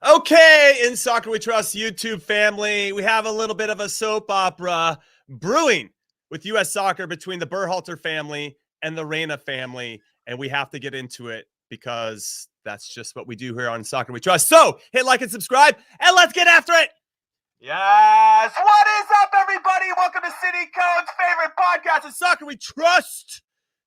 Okay, in Soccer We Trust YouTube family, we have a little bit of a soap opera brewing with U.S. Soccer between the Berhalter family and the Reyna family, and we have to get into it because that's just what we do here on Soccer We Trust. So hit like and subscribe, and let's get after it. Yes, what is up, everybody? Welcome to City Cone's favorite podcast, of Soccer We Trust.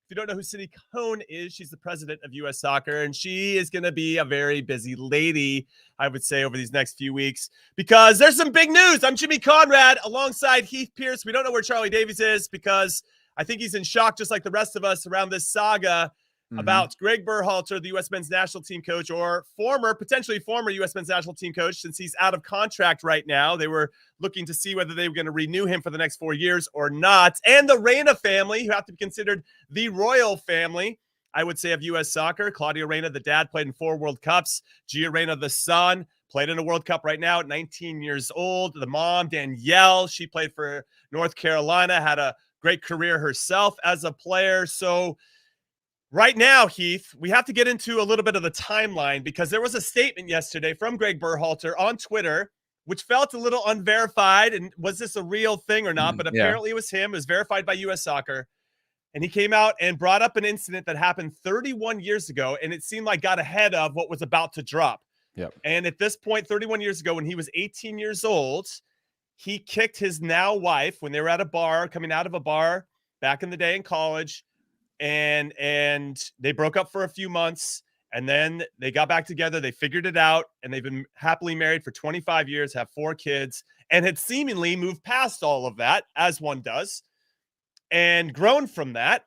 If you don't know who Cindy Cone is, she's the president of U.S. Soccer, and she is going to be a very busy lady, I would say, over these next few weeks because there's some big news. I'm Jimmy Conrad alongside Heath Pearce. We don't know where Charlie Davies is because I think he's in shock just like the rest of us around this saga about Gregg Berhalter, the U.S. men's national team coach, or potentially former U.S. men's national team coach, since he's out of contract right now. They were looking to see whether they were going to renew him for the next 4 years or not. And the Reyna family, who have to be considered the royal family, I would say, of U.S. soccer. Claudio Reyna, the dad, played in 4 World Cups. Gio Reyna, the son, played in a World Cup right now at 19 years old. The mom, Danielle, she played for North Carolina, had a great career herself as a player. So right now, Heath, we have to get into a little bit of the timeline because there was a statement yesterday from Gregg Berhalter on Twitter, which felt a little unverified. And was this a real thing or not? But apparently it was him. It was verified by U.S. Soccer. And he came out and brought up an incident that happened 31 years ago. And it seemed like got ahead of what was about to drop. Yep. And at this point, 31 years ago, when he was 18 years old, he kicked his now wife when they were at a bar, coming out of a bar back in the day in college. And they broke up for a few months, and then they got back together. They figured it out, and they've been happily married for 25 years, have 4 kids, and had seemingly moved past all of that, as one does, and grown from that.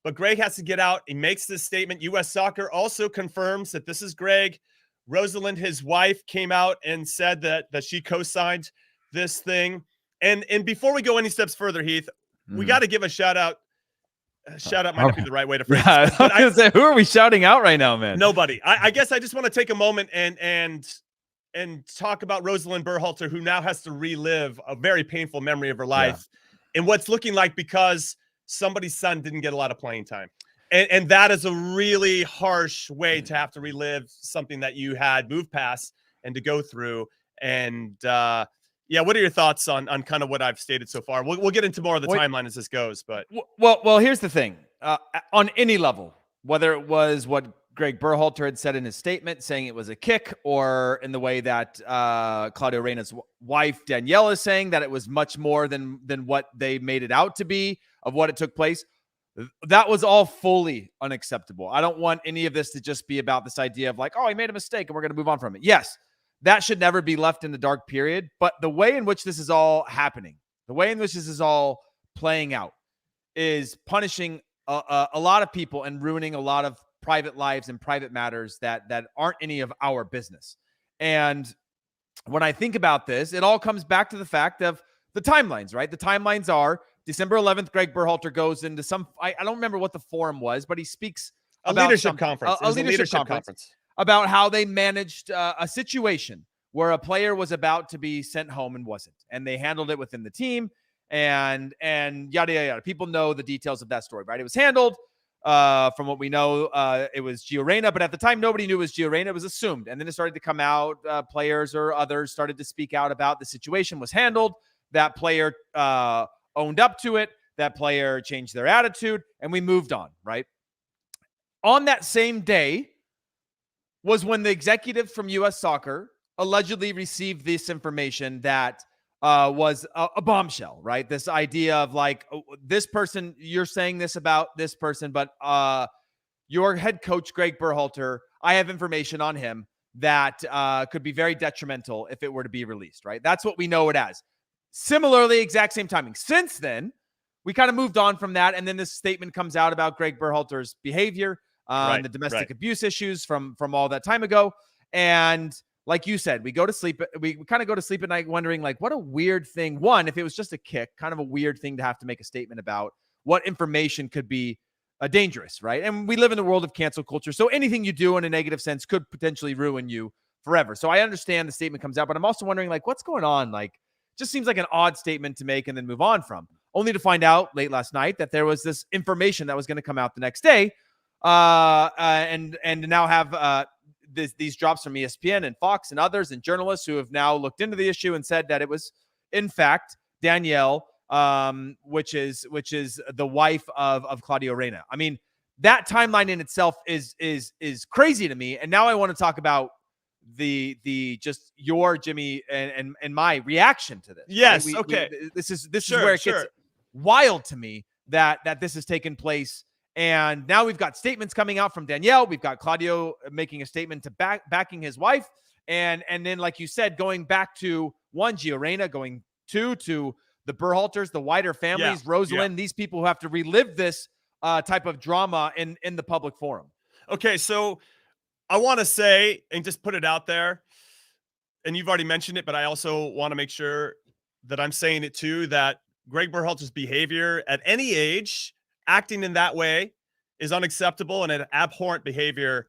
But Gregg has to get out. He makes this statement. U.S. Soccer also confirms that this is Gregg. Rosalind, his wife, came out and said that she co-signed this thing. And before we go any steps further, Heath, we got to give a shout out. Shout out might not be the right way to phrase it. But I was gonna say, who are we shouting out right now, man? Nobody. I guess I just want to take a moment and talk about Rosalind Berhalter, who now has to relive a very painful memory of her life and what's looking like because somebody's son didn't get a lot of playing time. And that is a really harsh way to have to relive something that you had moved past and to go through. And what are your thoughts on kind of what I've stated so far? We'll get into more of the timeline as this goes, but well, here's the thing. On any level, whether it was what Gregg Berhalter had said in his statement, saying it was a kick, or in the way that Claudio Reyna's wife Danielle is saying that it was much more than what they made it out to be of what it took place, that was all fully unacceptable. I don't want any of this to just be about this idea of like, oh, he made a mistake and we're going to move on from it. Yes. That should never be left in the dark period. But the way in which this is all happening, the way in which this is all playing out is punishing a lot of people and ruining a lot of private lives and private matters that aren't any of our business. And when I think about this, it all comes back to the fact of the timelines, right? The timelines are December 11th, Gregg Berhalter goes into I don't remember what the forum was, but he speaks about a leadership conference. A leadership conference. About how they managed a situation where a player was about to be sent home and wasn't, and they handled it within the team, and yada yada yada. People know the details of that story, right? It was handled from what we know. It was Gio Reyna, but at the time nobody knew it was Gio Reyna. It was assumed, and then it started to come out. Players or others started to speak out about the situation was handled. That player owned up to it. That player changed their attitude, and we moved on. Right on that same day was when the executives from U.S. Soccer allegedly received this information that was a bombshell, right? This idea of like, this person, you're saying this about this person, but your head coach, Gregg Berhalter, I have information on him that could be very detrimental if it were to be released, right? That's what we know it as. Similarly, exact same timing. Since then, we kind of moved on from that, and then this statement comes out about Gregg Berhalter's behavior, the domestic abuse issues from all that time ago. And like you said, we go to sleep. We kind of go to sleep at night wondering, like, what a weird thing. One, if it was just a kick, kind of a weird thing to have to make a statement about what information could be dangerous, right? And we live in the world of cancel culture. So anything you do in a negative sense could potentially ruin you forever. So I understand the statement comes out, but I'm also wondering, like, what's going on? Like, just seems like an odd statement to make and then move on from, only to find out late last night that there was this information that was going to come out the next day. And now have these drops from ESPN and Fox and others and journalists who have now looked into the issue and said that it was, in fact, Danielle, which is the wife of Claudio Reyna. I mean, that timeline in itself is crazy to me. And now I want to talk about the just your Jimmy and my reaction to this. Yes. Right? Okay. This is where it gets wild to me that this has taken place. And now we've got statements coming out from Danielle. We've got Claudio making a statement to backing his wife. And then, like you said, going back to one, Gio Reyna, going to the Berhalters, the wider families, Rosalind, these people who have to relive this type of drama in the public forum. Okay, so I want to say, and just put it out there, and you've already mentioned it, but I also want to make sure that I'm saying it too, that Gregg Berhalter's behavior at any age, acting in that way, is unacceptable and an abhorrent behavior.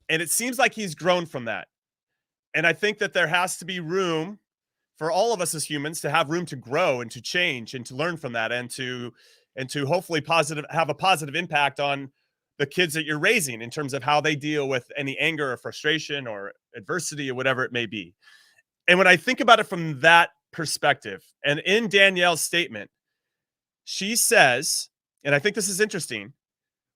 And it seems like he's grown from that. And I think that there has to be room for all of us as humans to have room to grow and to change and to learn from that, and to hopefully have a positive impact on the kids that you're raising in terms of how they deal with any anger or frustration or adversity or whatever it may be. And when I think about it from that perspective, and in Danielle's statement, she says, and I think this is interesting,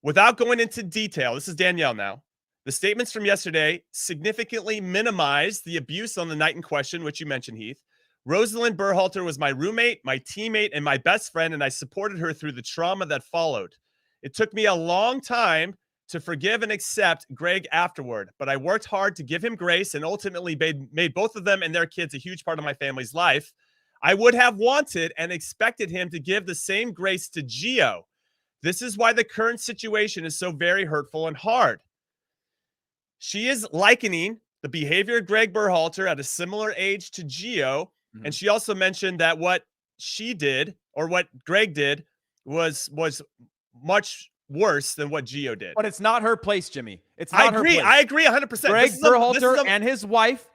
without going into detail, this is Danielle now, the statements from yesterday significantly minimized the abuse on the night in question, which you mentioned, Heath. Rosalind Berhalter was my roommate, my teammate, and my best friend, and I supported her through the trauma that followed. It took me a long time to forgive and accept Gregg afterward, but I worked hard to give him grace and ultimately made both of them and their kids a huge part of my family's life. I would have wanted and expected him to give the same grace to Gio. This is why the current situation is so very hurtful and hard. She is likening the behavior of Gregg Berhalter at a similar age to Gio. Mm-hmm. And she also mentioned that what she did, or what Gregg did, was much worse than what Gio did. But it's not her place, Jimmy. It's not her place. I agree 100%. Gregg Berhalter and his wife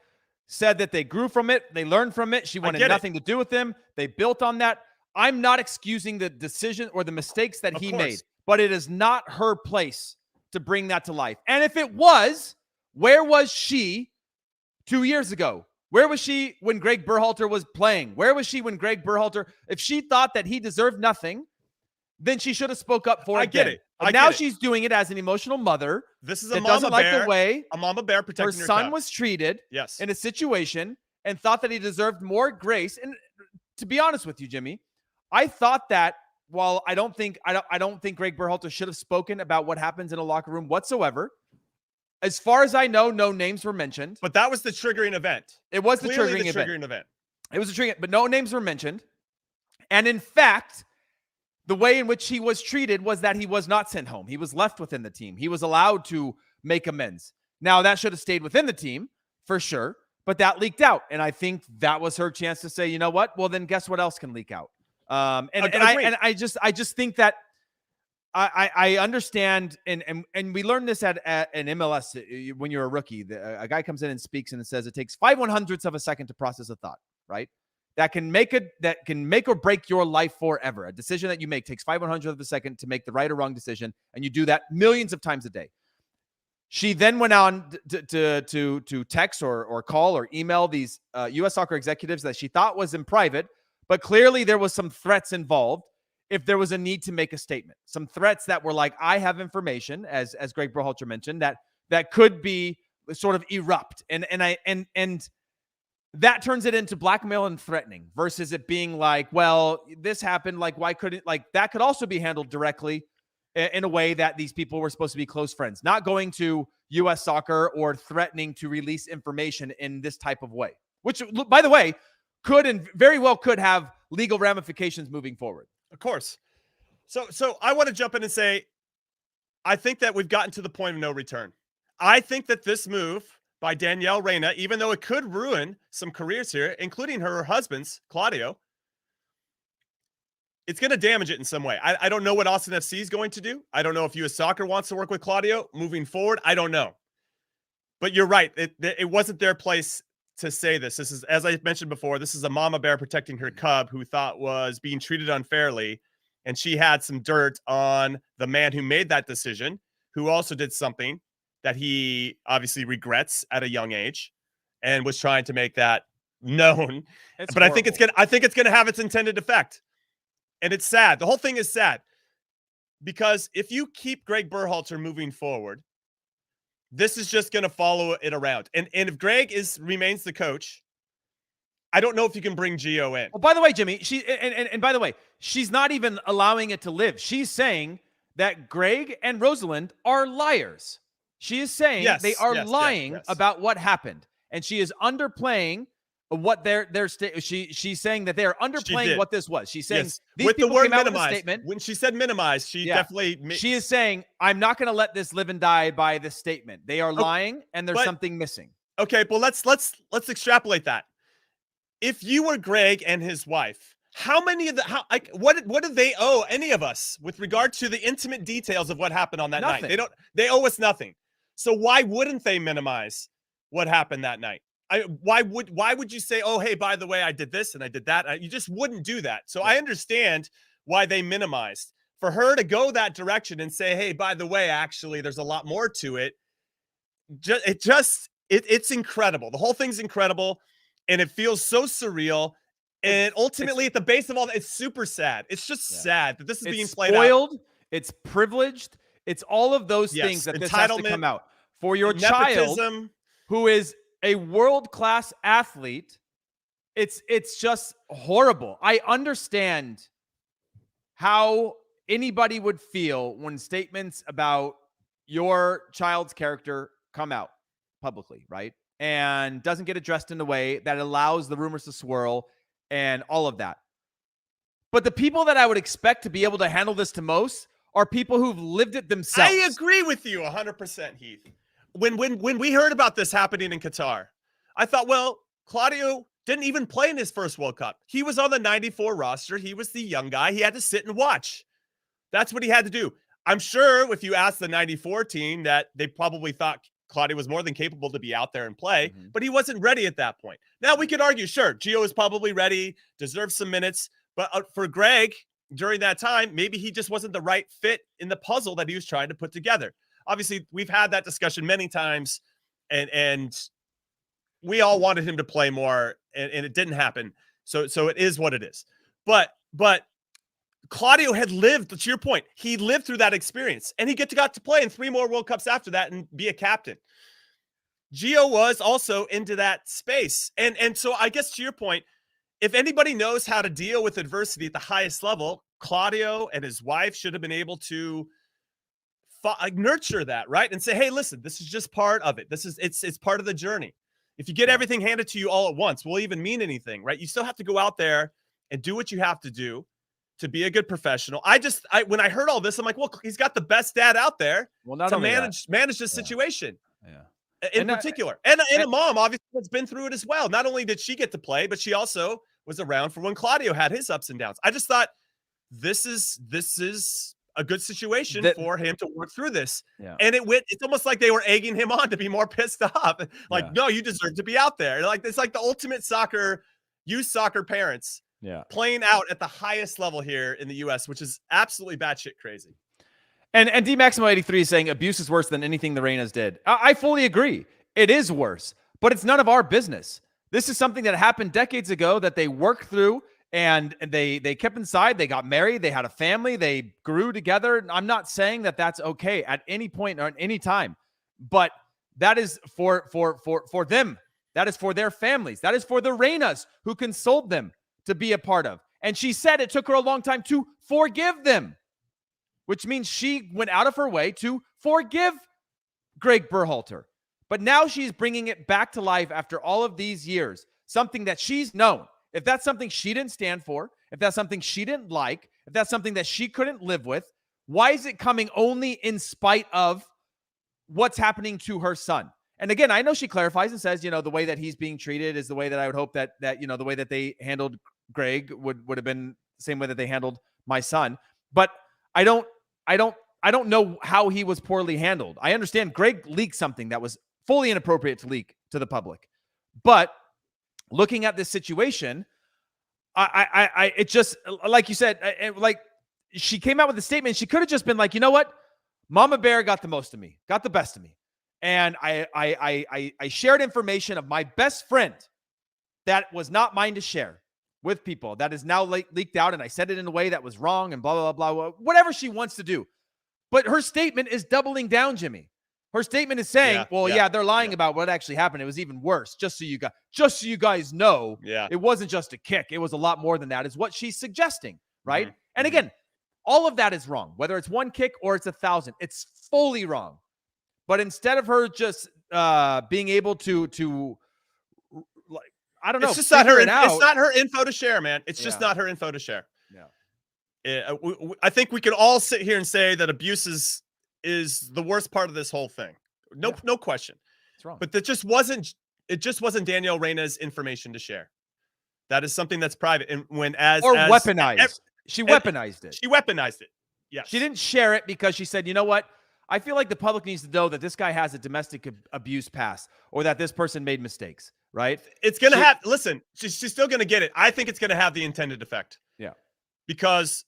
said that they grew from it. They learned from it. She wanted nothing to do with him. They built on that. I'm not excusing the decision or the mistakes that he made, but it is not her place to bring that to life. And if it was, where was she 2 years ago? Where was she when Gregg Berhalter was playing? Where was she when Gregg Berhalter, if she thought that he deserved nothing, then she should have spoke up for it. I get it. But now she's doing it as an emotional mother. This is a mama bear. Like the way a mama bear protecting her son was treated in a situation, and thought that he deserved more grace. And to be honest with you, Jimmy, I thought that while I don't think Gregg Berhalter should have spoken about what happens in a locker room whatsoever. As far as I know, no names were mentioned. But that was the triggering event. It was the triggering event. It was a triggering, but no names were mentioned. And in fact, the way in which he was treated was that he was not sent home. He was left within the team. He was allowed to make amends. Now, that should have stayed within the team for sure, but that leaked out. And I think that was her chance to say, you know what? Well, then guess what else can leak out? I just think that I understand, and we learned this at an MLS when you're a rookie. A guy comes in and speaks and it says it takes 5/100ths of a second to process a thought, right? That can make or break your life forever. A decision that you make takes 5/100ths of a second to make the right or wrong decision, and you do that millions of times a day. She then went on to text or call or email these U.S. soccer executives that she thought was in private, but clearly there was some threats involved. If there was a need to make a statement, some threats that were like, I have information, as Gregg Berhalter mentioned, that could be sort of erupt, and that turns it into blackmail and threatening versus it being like, well, this happened, like why couldn't, like that could also be handled directly in a way that these people were supposed to be close friends, not going to U.S. soccer or threatening to release information in this type of way, which, by the way, could and very well could have legal ramifications moving forward. Of course. So I want to jump in and say, I think that we've gotten to the point of no return. I think that this move by Danielle Reyna, even though it could ruin some careers here, including her husband's, Claudio, it's going to damage it in some way. I don't know what Austin FC is going to do. I don't know if U.S. Soccer wants to work with Claudio moving forward. I don't know. But you're right. It wasn't their place to say this. This is, as I mentioned before, this is a mama bear protecting her cub who thought was being treated unfairly. And she had some dirt on the man who made that decision, who also did something that he obviously regrets at a young age and was trying to make that known. It's but horrible. I think it's gonna have its intended effect. And it's sad. The whole thing is sad. Because if you keep Gregg Berhalter moving forward, this is just gonna follow it around. And if Gregg remains the coach, I don't know if you can bring Gio in. Oh, by the way, Jimmy, and by the way, she's not even allowing it to live. She's saying that Gregg and Rosalind are liars. She is saying they are lying about what happened, and she is underplaying what she's saying that they are underplaying what this was. She's saying these with people the word came out with a minimized statement. When she said minimized, she definitely she is saying, I'm not going to let this live and die by this statement. They are lying, and there's something missing. Okay, well let's extrapolate that. If you were Gregg and his wife, how many of the what do they owe any of us with regard to the intimate details of what happened on that night? They owe us nothing. So why wouldn't they minimize what happened that night? Why would you say, oh, hey, by the way, I did this and I did that? You just wouldn't do that. So I understand why they minimized. For her to go that direction and say, hey, by the way, actually, there's a lot more to it. It's incredible. The whole thing's incredible. And it feels so surreal. And ultimately, at the base of all that, it's super sad. It's just sad that this is being played spoiled, out. It's privileged. It's all of those things that this has to come out. For your child who is a world-class athlete, it's just horrible. I understand how anybody would feel when statements about your child's character come out publicly, right? And doesn't get addressed in a way that allows the rumors to swirl and all of that. But the people that I would expect to be able to handle this to most are people who've lived it themselves. I agree with you 100%, Heath. When we heard about this happening in Qatar, I thought, well, Claudio didn't even play in his first World Cup. He was on the 94 roster. He was the young guy. He had to sit and watch. That's what he had to do. I'm sure if you ask the 94 team that they probably thought Claudio was more than capable to be out there and play, but he wasn't ready at that point. Now we could argue, sure, Gio is probably ready, deserves some minutes, but for Gregg during that time, maybe he just wasn't the right fit in the puzzle that he was trying to put together. Obviously, we've had that discussion many times, and we all wanted him to play more, and it didn't happen. So it is what it is. But Claudio had lived, to your point, he lived through that experience, and he got to play in 3 more World Cups after that and be a captain. Gio was also into that space. And so I guess to your point, if anybody knows how to deal with adversity at the highest level, Claudio and his wife should have been able to nurture that, right? And say, hey, listen, this is just part of it. It's part of the journey. If you get everything handed to you all at once, will it even mean anything, right? You still have to go out there and do what you have to do to be a good professional. When I heard all this, I'm like, well, he's got the best dad out there to manage this situation. Yeah. In particular. And a mom, obviously, has been through it as well. Not only did she get to play, but she also was around for when Claudio had his ups and downs. I just thought this is a good situation for him to work through this. Yeah. And it's almost like they were egging him on to be more pissed off. Like, no, you deserve to be out there. Like, it's like the ultimate youth soccer parents playing out at the highest level here in the US, which is absolutely batshit crazy. And D Maximo 83 is saying abuse is worse than anything the Reynas did. I fully agree. It is worse, but it's none of our business. This is something that happened decades ago that they worked through, and they kept inside. They got married. They had a family. They grew together. I'm not saying that that's okay at any point or at any time, but that is for them. That is for their families. That is for the Reynas who consoled them to be a part of. And she said it took her a long time to forgive them, which means she went out of her way to forgive Gregg Berhalter. But now she's bringing it back to life after all of these years, something that she's known. If that's something she didn't stand for, if that's something she didn't like, if that's something that she couldn't live with, why is it coming only in spite of what's happening to her son? And again, I know she clarifies and says, the way that he's being treated is the way that I would hope that the way that they handled Gregg would have been the same way that they handled my son. But I don't know how he was poorly handled. I understand Gregg leaked something that was fully inappropriate to leak to the public. But looking at this situation, it just, like you said, like she came out with a statement. She could have just been like, you know what? Mama Bear got the most of me, got the best of me. And I shared information of my best friend that was not mine to share with people that is now leaked out. And I said it in a way that was wrong and blah, blah, blah, blah, whatever she wants to do. But her statement is doubling down, Jimmy. Her statement is saying, they're lying about what actually happened. It was even worse. Just so you guys know, it wasn't just a kick. It was a lot more than that, is what she's suggesting, right? And again, all of that is wrong. Whether it's one kick or it's 1,000, it's fully wrong. But instead of her just being able to like, I don't know, it's just not her. It's not her info to share, man. It's just not her info to share. Yeah. I think we could all sit here and say that abuse is the worst part of this whole thing. No question. It's wrong. But it just wasn't Danielle Reyna's information to share. That is something that's private. And weaponized. She weaponized it. She weaponized it. Yeah. She didn't share it because she said, you know what? I feel like the public needs to know that this guy has a domestic abuse past, or that this person made mistakes, right? It's going to have, listen, she's still going to get it. I think it's going to have the intended effect. Yeah. Because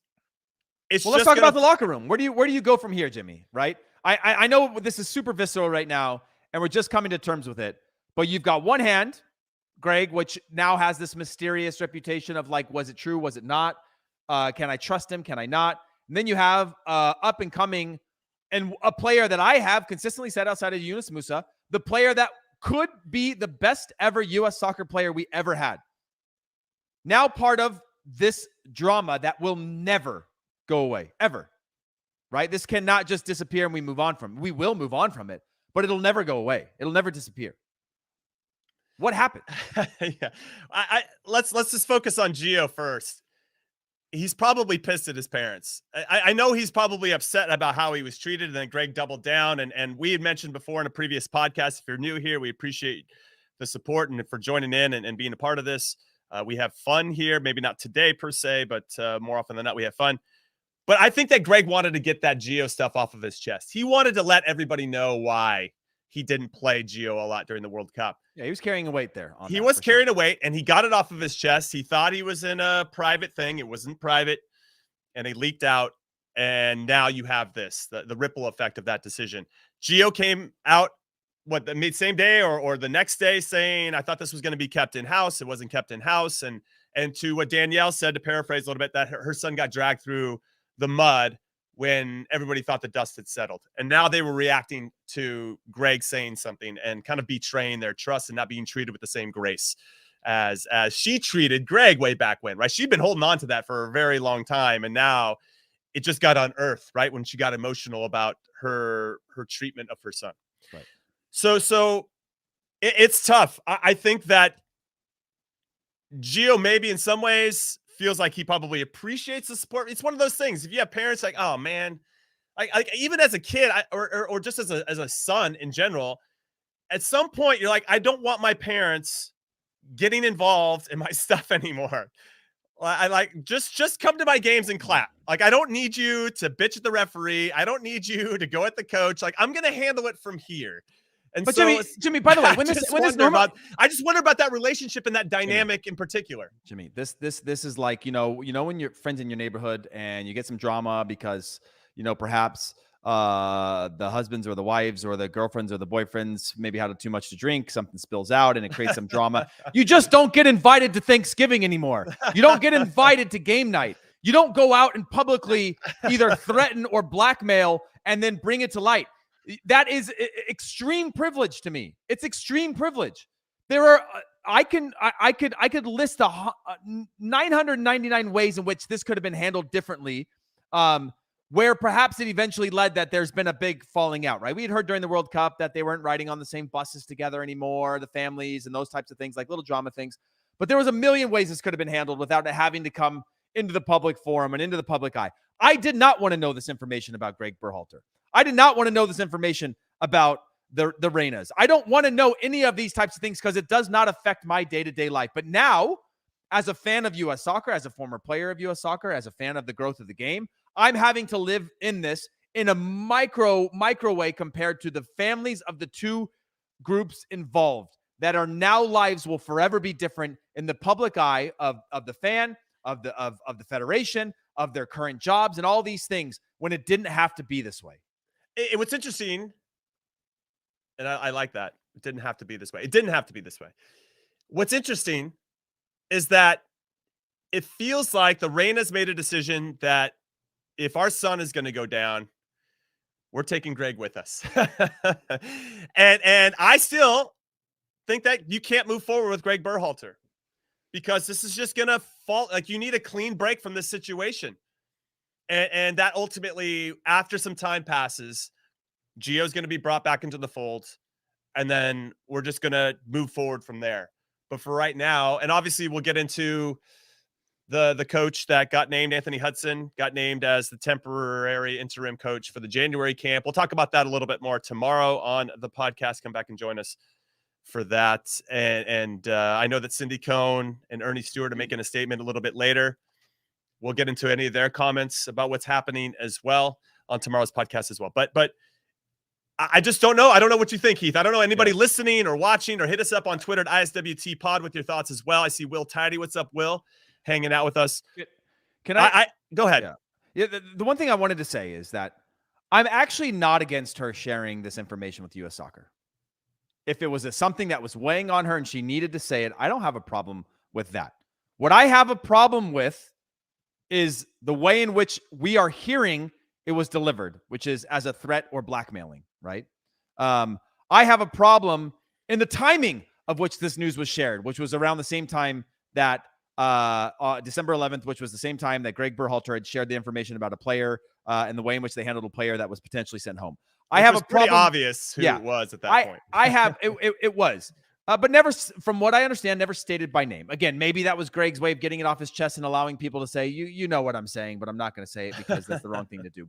let's talk about the locker room. Where do you go from here, Jimmy? Right? I know this is super visceral right now, and we're just coming to terms with it. But you've got one hand, Greg, which now has this mysterious reputation of like, was it true? Was it not? Can I trust him? Can I not? And then you have up and coming, and a player that I have consistently said outside of Yunus Musa, the player that could be the best ever U.S. soccer player we ever had. Now part of this drama that will never go away, ever, right? This cannot just disappear and we move on from it. We will move on from it, but it'll never go away. It'll never disappear. What happened? Let's just focus on Gio first. He's probably pissed at his parents. I know he's probably upset about how he was treated, and then Greg doubled down. And we had mentioned before in a previous podcast, if you're new here, we appreciate the support and for joining in and being a part of this. We have fun here, maybe not today per se, but more often than not, we have fun. But I think that Greg wanted to get that Gio stuff off of his chest. He wanted to let everybody know why he didn't play Gio a lot during the World Cup. Yeah, he was carrying a weight there. He was carrying a weight, and he got it off of his chest. He thought he was in a private thing. It wasn't private, and he leaked out. And now you have this, the ripple effect of that decision. Gio came out, the same day or the next day, saying, I thought this was going to be kept in-house. It wasn't kept in-house. And to what Danielle said, to paraphrase a little bit, that her son got dragged through the mud when everybody thought the dust had settled. And now they were reacting to Greg saying something and kind of betraying their trust and not being treated with the same grace as she treated Greg way back when, right? She'd been holding on to that for a very long time. And now it just got unearthed, right? When she got emotional about her treatment of her son. Right. So it's tough. I think that Gio maybe in some ways feels like he probably appreciates the support. It's one of those things. If you have parents like, oh man, like even as a kid or just as a son in general, at some point you're like, I don't want my parents getting involved in my stuff anymore. I like just come to my games and clap. Like, I don't need you to bitch at the referee. I don't need you to go at the coach. Like, I'm gonna handle it from here. And but so Jimmy, by the way, I just wonder about that relationship and that dynamic in particular. Jimmy, this is like, you know, when you're friends in your neighborhood and you get some drama because, perhaps the husbands or the wives or the girlfriends or the boyfriends maybe had too much to drink, something spills out and it creates some drama. You just don't get invited to Thanksgiving anymore. You don't get invited to game night. You don't go out and publicly either threaten or blackmail and then bring it to light. That is extreme privilege to me. It's extreme privilege. There are, I could list 999 ways in which this could have been handled differently, where perhaps it eventually led that there's been a big falling out, right? We had heard during the World Cup that they weren't riding on the same buses together anymore, the families and those types of things, like little drama things. But there was a million ways this could have been handled without it having to come into the public forum and into the public eye. I did not want to know this information about Gregg Berhalter. I did not want to know this information about the Reynas. I don't want to know any of these types of things because it does not affect my day-to-day life. But now, as a fan of U.S. soccer, as a former player of U.S. soccer, as a fan of the growth of the game, I'm having to live in this in a micro way compared to the families of the two groups involved that are now lives will forever be different in the public eye of the fan, of the federation, of their current jobs and all these things when it didn't have to be this way. What's interesting, And I like that. It didn't have to be this way. It didn't have to be this way. What's interesting is that it feels like the Reyna's made a decision that if our son is going to go down, we're taking Gregg with us. and I still think that you can't move forward with Gregg Berhalter because this is just going to fall. Like, you need a clean break from this situation. And that ultimately, after some time passes, Gio's going to be brought back into the fold. And then we're just going to move forward from there. But for right now, and obviously we'll get into the coach that got named, Anthony Hudson, got named as the temporary interim coach for the January camp. We'll talk about that a little bit more tomorrow on the podcast. Come back and join us for that. And I know that Cindy Cohn and Ernie Stewart are making a statement a little bit later. We'll get into any of their comments about what's happening as well on tomorrow's podcast as well. But I just don't know. I don't know what you think, Heath. I don't know anybody listening or watching, or hit us up on Twitter at ISWT Pod with your thoughts as well. I see Will Tidy. What's up, Will? Hanging out with us. Can I go ahead? Yeah. The one thing I wanted to say is that I'm actually not against her sharing this information with U.S. Soccer. If it was something that was weighing on her and she needed to say it, I don't have a problem with that. What I have a problem with is the way in which we are hearing it was delivered, which is as a threat or blackmailing, right? I have a problem in the timing of which this news was shared, which was around the same time that December 11th, which was the same time that Gregg Berhalter had shared the information about a player and the way in which they handled a player that was potentially sent home. I have a problem. Pretty obvious who it was at that point. I have it was, but never, from what I understand, never stated by name. Again, maybe that was Gregg's way of getting it off his chest and allowing people to say, you know what I'm saying, but I'm not going to say it because that's the wrong thing to do.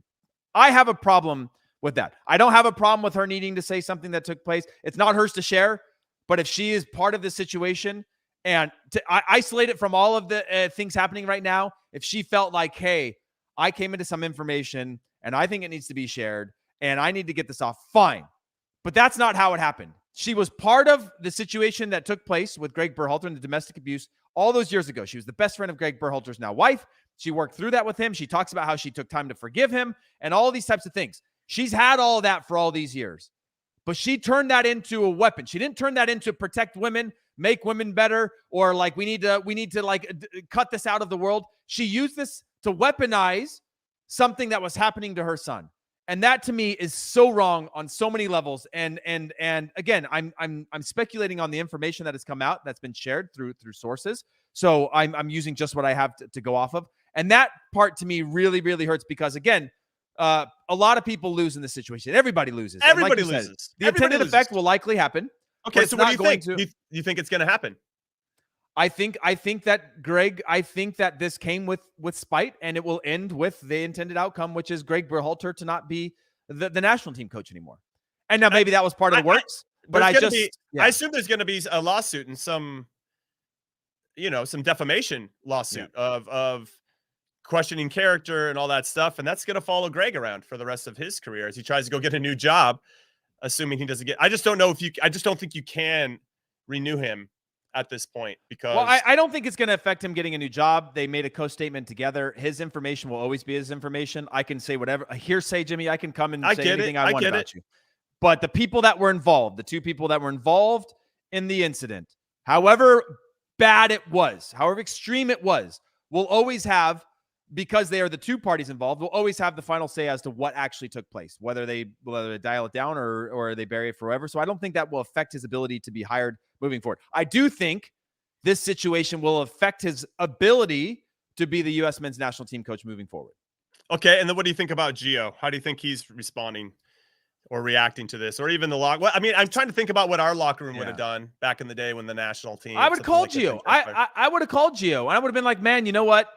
I have a problem with that. I don't have a problem with her needing to say something that took place. It's not hers to share, but if she is part of this situation and to isolate it from all of the things happening right now, if she felt like, hey, I came into some information and I think it needs to be shared and I need to get this off, fine. But that's not how it happened. She was part of the situation that took place with Gregg Berhalter and the domestic abuse all those years ago. She was the best friend of Gregg Berhalter's now wife. She worked through that with him. She talks about how she took time to forgive him and all these types of things. She's had all of that for all these years, but she turned that into a weapon. She didn't turn that into protect women, make women better, or like we need to like cut this out of the world. She used this to weaponize something that was happening to her son. And that to me is so wrong on so many levels. And again, I'm speculating on the information that has come out that's been shared through sources. So I'm using just what I have to go off of. And that part to me really, really hurts because again, a lot of people lose in this situation. Everybody loses. Everybody loses. The intended effect will likely happen. Okay, so what do you think? You think it's going to happen? I think that Gregg, I think that this came with spite, and it will end with the intended outcome, which is Gregg Berhalter to not be the national team coach anymore. And now maybe that was part of the works, but I assume there's going to be a lawsuit and some defamation lawsuit of questioning character and all that stuff, and that's going to follow Gregg around for the rest of his career as he tries to go get a new job, assuming he doesn't get. I just don't think you can renew him at this point because I don't think it's going to affect him getting a new job. They made a co-statement together. His information will always be his information. I can say whatever. A hearsay, Jimmy. I can come and say anything I want about you. But the people that were involved, the two people that were involved in the incident, however bad it was, however extreme it was, will always have, because they are the two parties involved, will always have the final say as to what actually took place, whether they dial it down or they bury it forever. So I don't think that will affect his ability to be hired moving forward. I do think this situation will affect his ability to be the U.S. men's national team coach moving forward. Okay, and then what do you think about Gio? How do you think he's responding or reacting to this, or even the lock? Well, I mean, I'm trying to think about what our locker room would have done back in the day when the national team. I would call Gio. I would have called Gio, and I would have been like, man, you know what?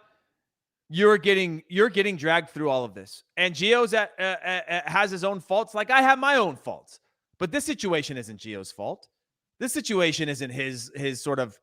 You're getting dragged through all of this, and Gio's has his own faults, like I have my own faults. But this situation isn't Gio's fault. This situation isn't his sort of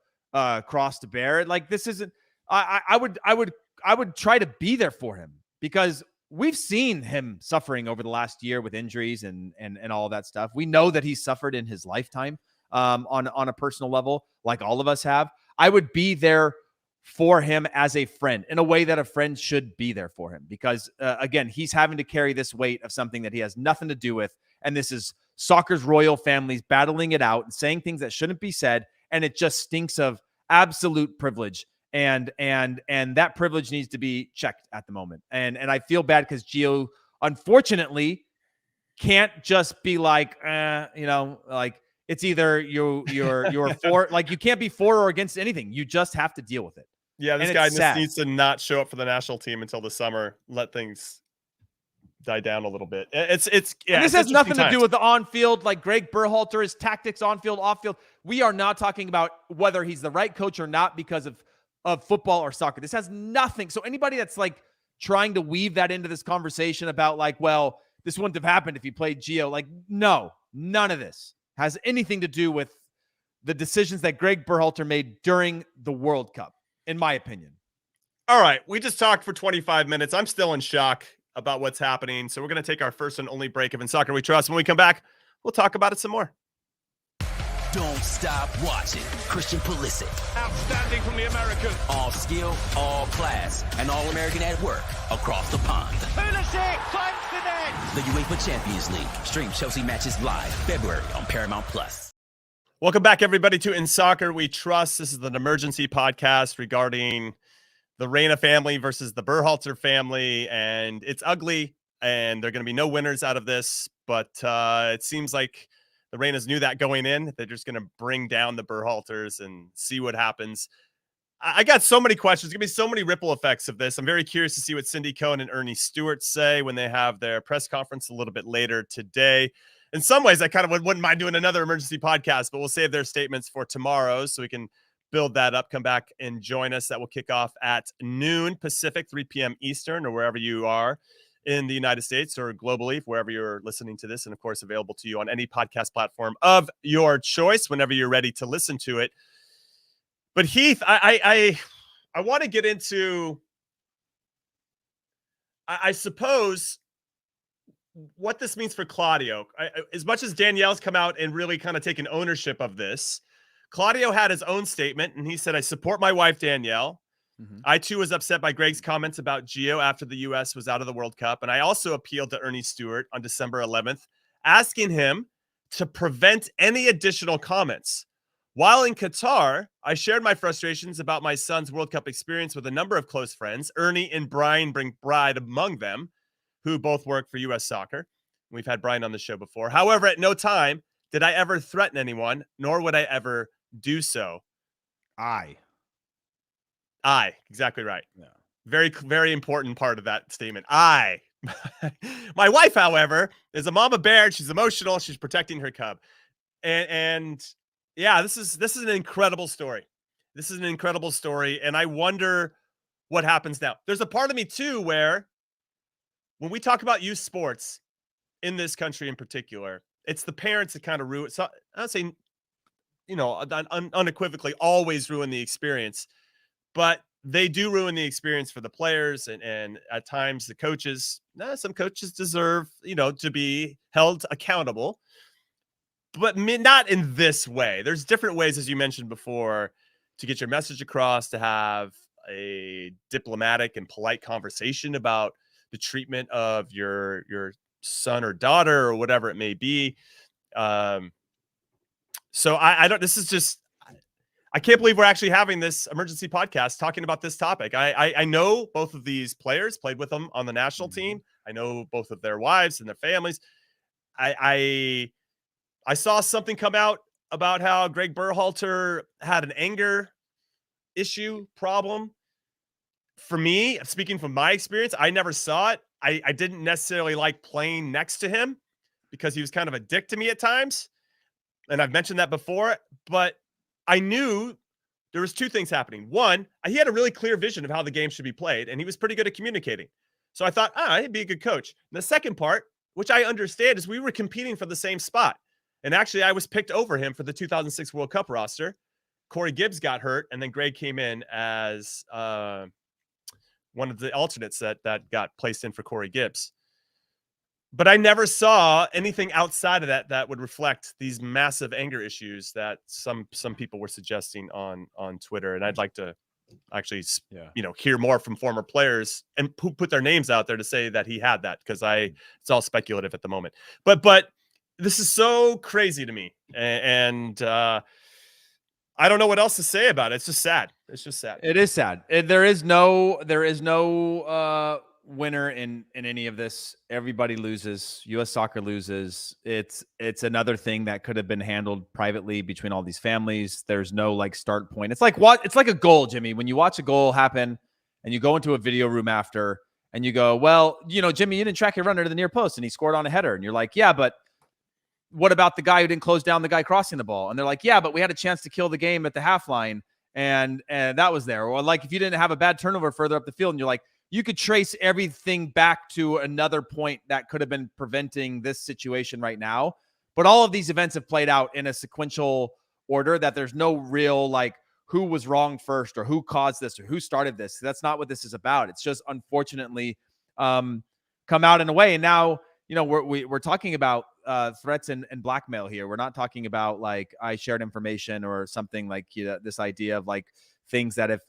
cross to bear. Like this isn't. I would try to be there for him because we've seen him suffering over the last year with injuries and all that stuff. We know that he's suffered in his lifetime on a personal level, like all of us have. I would be there for him as a friend in a way that a friend should be there for him because again, he's having to carry this weight of something that he has nothing to do with. And this is soccer's royal families battling it out and saying things that shouldn't be said, and it just stinks of absolute privilege. And that privilege needs to be checked at the moment. And I feel bad because Gio, unfortunately, can't just be like, like it's either you're for, like you can't be for or against anything. You just have to deal with it. Yeah, this guy just needs to not show up for the national team until the summer. Let things die down a little bit. It's and this has nothing to do with the on-field, like Gregg Berhalter, his tactics on-field, off-field. We are not talking about whether he's the right coach or not because of football or soccer. This has nothing. So anybody that's like trying to weave that into this conversation about like, well, this wouldn't have happened if he played Gio. Like, no, none of this has anything to do with the decisions that Gregg Berhalter made during the World Cup, in my opinion. All right. We just talked for 25 minutes. I'm still in shock about what's happening. So we're going to take our first and only break of In Soccer We Trust. When we come back, we'll talk about it some more. Don't stop watching. Christian Pulisic. Outstanding from the American. All skill, all class, and all American at work across the pond. Pulisic finds the net. The UEFA Champions League. Stream Chelsea matches live February on Paramount Plus. Welcome back, everybody, to In Soccer We Trust. This is an emergency podcast regarding the Reyna family versus the Berhalter family, and it's ugly, and there are going to be no winners out of this, but it seems like the Reynas knew that going in. They're just going to bring down the Berhalters and see what happens. I got so many questions. There's going to be so many ripple effects of this. I'm very curious to see what Cindy Cohn and Ernie Stewart say when they have their press conference a little bit later today. In some ways, I kind of wouldn't mind doing another emergency podcast, but we'll save their statements for tomorrow so we can build that up. Come back and join us. That will kick off at noon Pacific, 3 p.m. Eastern, or wherever you are in the United States or globally, wherever you're listening to this, and of course available to you on any podcast platform of your choice whenever you're ready to listen to it. But Heath, I want to get into, I suppose, what this means for Claudio. As much as Danielle's come out and really kind of taken ownership of this, Claudio had his own statement, and he said, "I support my wife, Danielle. I, too, was upset by Gregg's comments about Gio after the U.S. was out of the World Cup, and I also appealed to Ernie Stewart on December 11th, asking him to prevent any additional comments. While in Qatar, I shared my frustrations about my son's World Cup experience with a number of close friends, Ernie and Brian Bride among them, who both work for U.S. Soccer. We've had Brian on the show before. However, at no time did I ever threaten anyone, nor would I ever do so." Exactly right. Yeah. Very, very important part of that statement. My wife, however, is a mama bear. She's emotional. She's protecting her cub. And yeah, this is an incredible story. This is an incredible story. And I wonder what happens now. There's a part of me too, where when we talk about youth sports in this country in particular, it's the parents that kind of ruin. So I don't say, unequivocally always ruin the experience, but they do ruin the experience for the players and at times the coaches. Some coaches deserve, to be held accountable, but not in this way. There's different ways, as you mentioned before, to get your message across, to have a diplomatic and polite conversation about the treatment of your son or daughter or whatever it may be. So I don't, this is just, I can't believe we're actually having this emergency podcast talking about this topic. I know both of these players, played with them on the national team. I know both of their wives and their families. I saw something come out about how Gregg Berhalter had an anger issue problem. For me, speaking from my experience, I never saw it. I didn't necessarily like playing next to him because he was kind of a dick to me at times. And I've mentioned that before, but I knew there was two things happening. One, he had a really clear vision of how the game should be played, and he was pretty good at communicating. So I thought, he'd be a good coach. And the second part, which I understand, is we were competing for the same spot. And actually, I was picked over him for the 2006 World Cup roster. Corey Gibbs got hurt, and then Gregg came in as one of the alternates that got placed in for Corey Gibbs. But I never saw anything outside of that would reflect these massive anger issues that some people were suggesting on Twitter. And I'd like to actually, hear more from former players and who put their names out there to say that he had that, because it's all speculative at the moment. But this is so crazy to me. And I don't know what else to say about it. It's just sad. It's just sad. It is sad. There is no winner in any of this. Everybody loses. U.S. Soccer loses. It's another thing that could have been handled privately between all these families. There's no like start point. It's like a goal, Jimmy. When you watch a goal happen and you go into a video room after and you go, well, Jimmy, you didn't track your runner to the near post and he scored on a header. And you're like, yeah, but what about the guy who didn't close down the guy crossing the ball? And they're like, yeah, but we had a chance to kill the game at the half line. And that was there. Or like if you didn't have a bad turnover further up the field and you're like, you could trace everything back to another point that could have been preventing this situation right now. But all of these events have played out in a sequential order that there's no real like who was wrong first or who caused this or who started this. That's not what this is about. It's just unfortunately come out in a way. And now, we're talking about threats and blackmail here. We're not talking about like I shared information or something like this idea of like things that if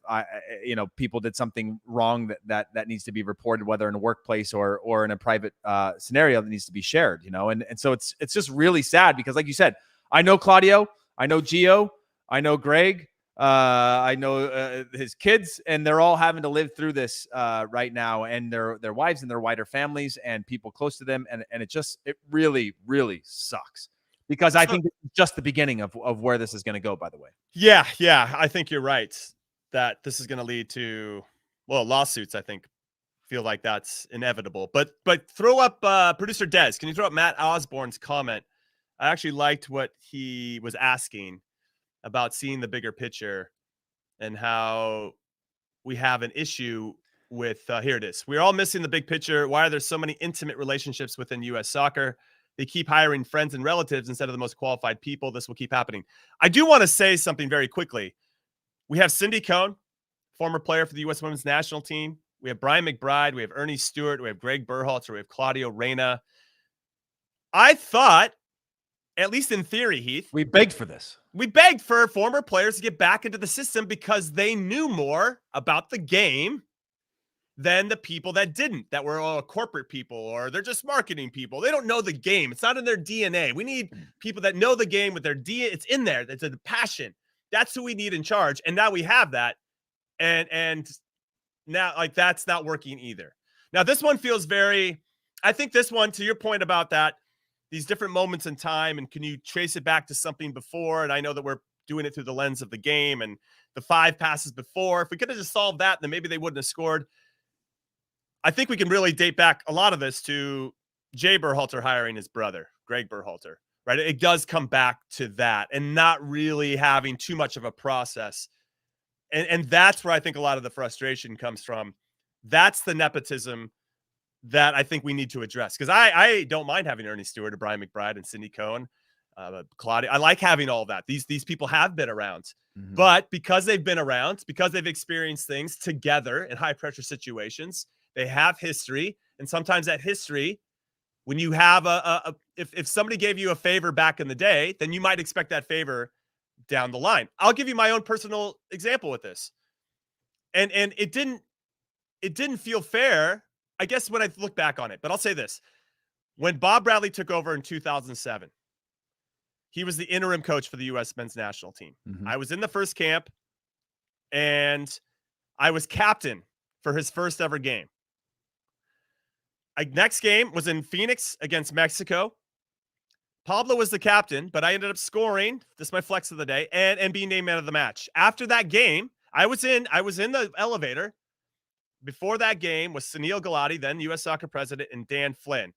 people did something wrong that needs to be reported, whether in a workplace or in a private scenario that needs to be shared, and so it's just really sad because like you said, I know Claudio, I know Gio, I know Gregg, I know his kids, and they're all having to live through this right now, and their wives and their wider families and people close to them, and it really, really sucks because I think it's just the beginning of where this is going to go. By the way, yeah, I think you're right that this is going to lead to lawsuits. I think feel like that's inevitable. But throw up producer Des. Can you throw up Matt Osborne's comment? I actually liked what he was asking about seeing the bigger picture and how we have an issue with, here it is. We're all missing the big picture. Why are there so many intimate relationships within U.S. soccer? They keep hiring friends and relatives instead of the most qualified people. This will keep happening. I do want to say something very quickly. We have Cindy Cohn, former player for the U.S. women's national team. We have Brian McBride. We have Ernie Stewart. We have Gregg Berhalter. We have Claudio Reyna. I thought, at least in theory, Heath, we begged for this. We begged for former players to get back into the system because they knew more about the game than the people that didn't, that were all corporate people or they're just marketing people. They don't know the game. It's not in their DNA. We need people that know the game with their DNA. It's in there. It's a passion. That's who we need in charge. And now we have that. And now like that's not working either. Now this one feels I think this one, to your point about that, these different moments in time, and can you trace it back to something before? And I know that we're doing it through the lens of the game and the 5 passes before. If we could have just solved that, then maybe they wouldn't have scored. I think we can really date back a lot of this to Jay Berhalter hiring his brother, Gregg Berhalter, right? It does come back to that and not really having too much of a process. And that's where I think a lot of the frustration comes from. That's the nepotism that I think we need to address. Because I don't mind having Ernie Stewart, Brian McBride, and Cindy Cohn, Claudio. I like having all of that. These people have been around. Mm-hmm. But because they've been around, because they've experienced things together in high-pressure situations, they have history. And sometimes that history, when you have if somebody gave you a favor back in the day, then you might expect that favor down the line. I'll give you my own personal example with this. And it didn't feel fair, I guess, when I look back on it. But I'll say this. When Bob Bradley took over in 2007, he was the interim coach for the U.S. men's national team. Mm-hmm. I was in the first camp, and I was captain for his first ever game. Next game was in Phoenix against Mexico. Pablo was the captain, but I ended up scoring. This is my flex of the day, and being named man of the match. After that game, I was in the elevator. Before that game was Sunil Gulati, then U.S. Soccer president, and Dan Flynn,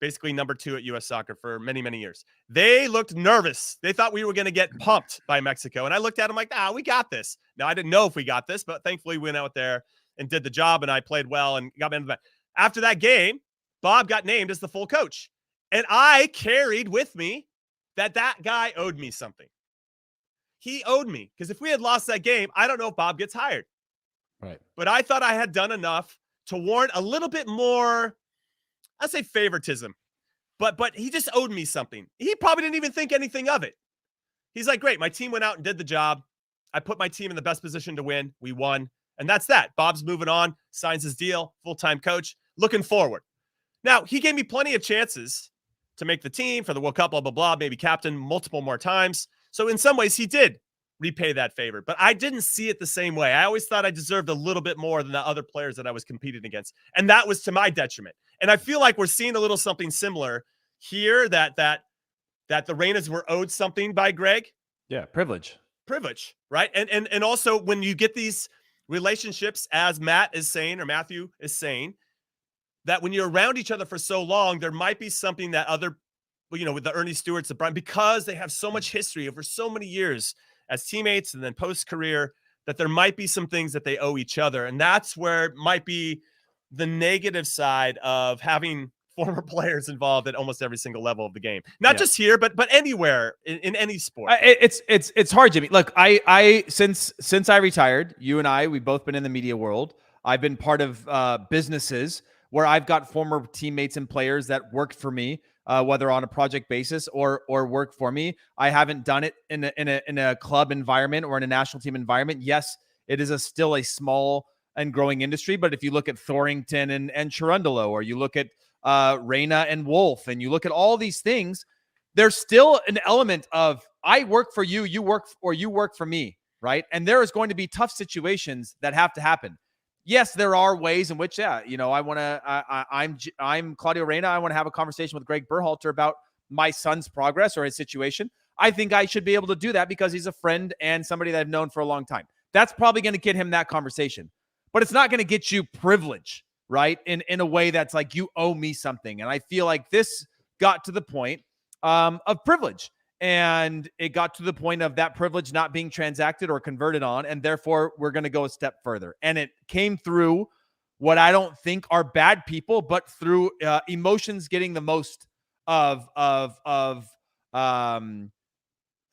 basically number 2 at U.S. Soccer for many, many years. They looked nervous. They thought we were going to get pumped by Mexico. And I looked at them like, we got this. Now, I didn't know if we got this, but thankfully we went out there and did the job, and I played well and got man of the match. After that game, Bob got named as the full coach. And I carried with me that guy owed me something. He owed me, because if we had lost that game, I don't know if Bob gets hired. Right. But I thought I had done enough to warrant a little bit more, I'll say favoritism. But he just owed me something. He probably didn't even think anything of it. He's like, great, my team went out and did the job. I put my team in the best position to win. We won. And that's that. Bob's moving on, signs his deal, full-time coach, looking forward. Now, he gave me plenty of chances to make the team for the World Cup, blah, blah, blah, maybe captain multiple more times. So in some ways he did repay that favor, but I didn't see it the same way. I always thought I deserved a little bit more than the other players that I was competing against. And that was to my detriment. And I feel like we're seeing a little something similar here, that the Reynas were owed something by Gregg. Yeah. Privilege, right? And also when you get these relationships, as Matt is saying, or Matthew is saying, that when you're around each other for so long, there might be something that other, with the Ernie Stewarts, the Brian, because they have so much history over so many years as teammates and then post-career, that there might be some things that they owe each other. And that's where it might be the negative side of having former players involved at almost every single level of the game. Not just here, but anywhere in any sport. It's hard, Jimmy. Look, I since I retired, you and I, we've both been in the media world. I've been part of businesses where I've got former teammates and players that worked for me, whether on a project basis or work for me. I haven't done it in a club environment or in a national team environment. Yes, it is still a small and growing industry, but if you look at Thorington and Cherundolo, or you look at Reyna and Wolf, and you look at all these things, there's still an element of I work for you, you work for me, right? And there is going to be tough situations that have to happen. Yes, there are ways in which, I'm Claudio Reyna. I want to have a conversation with Gregg Berhalter about my son's progress or his situation. I think I should be able to do that because he's a friend and somebody that I've known for a long time. That's probably going to get him that conversation, but it's not going to get you privilege, right? In a way that's like, you owe me something. And I feel like this got to the point of privilege. And it got to the point of that privilege not being transacted or converted on. And therefore, we're going to go a step further. And it came through what I don't think are bad people, but through emotions getting the most of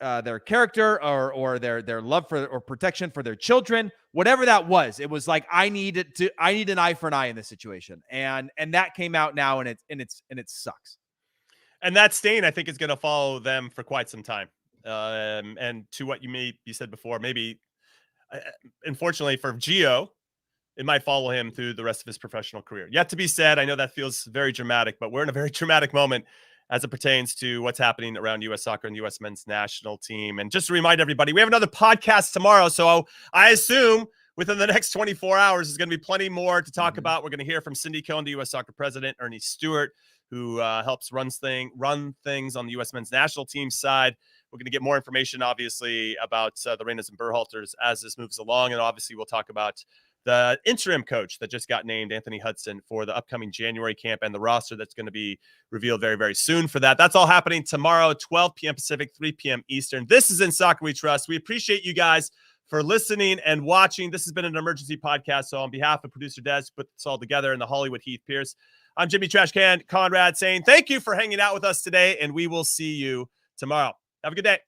their character or their love for or protection for their children, whatever that was. It was like, I need an eye for an eye in this situation. And that came out now, and it sucks. And that stain, I think, is going to follow them for quite some time. And to what you said before, maybe, unfortunately for Gio, it might follow him through the rest of his professional career. Yet to be said. I know that feels very dramatic, but we're in a very dramatic moment as it pertains to what's happening around U.S. soccer and U.S. men's national team. And just to remind everybody, we have another podcast tomorrow. So I assume within the next 24 hours, there's going to be plenty more to talk about. We're going to hear from Cindy Cohn, the U.S. soccer president, Ernie Stewart, who helps run things on the U.S. men's national team side. We're going to get more information, obviously, about the Reynas and Berhalters as this moves along. And obviously, we'll talk about the interim coach that just got named, Anthony Hudson, for the upcoming January camp and the roster that's going to be revealed very, very soon for that. That's all happening tomorrow, 12 p.m. Pacific, 3 p.m. Eastern. This is In Soccer We Trust. We appreciate you guys for listening and watching. This has been an emergency podcast. So on behalf of producer Des, put this all together, and the Hollywood Heath Pearce, I'm Jimmy Trashcan Conrad saying thank you for hanging out with us today, and we will see you tomorrow. Have a good day.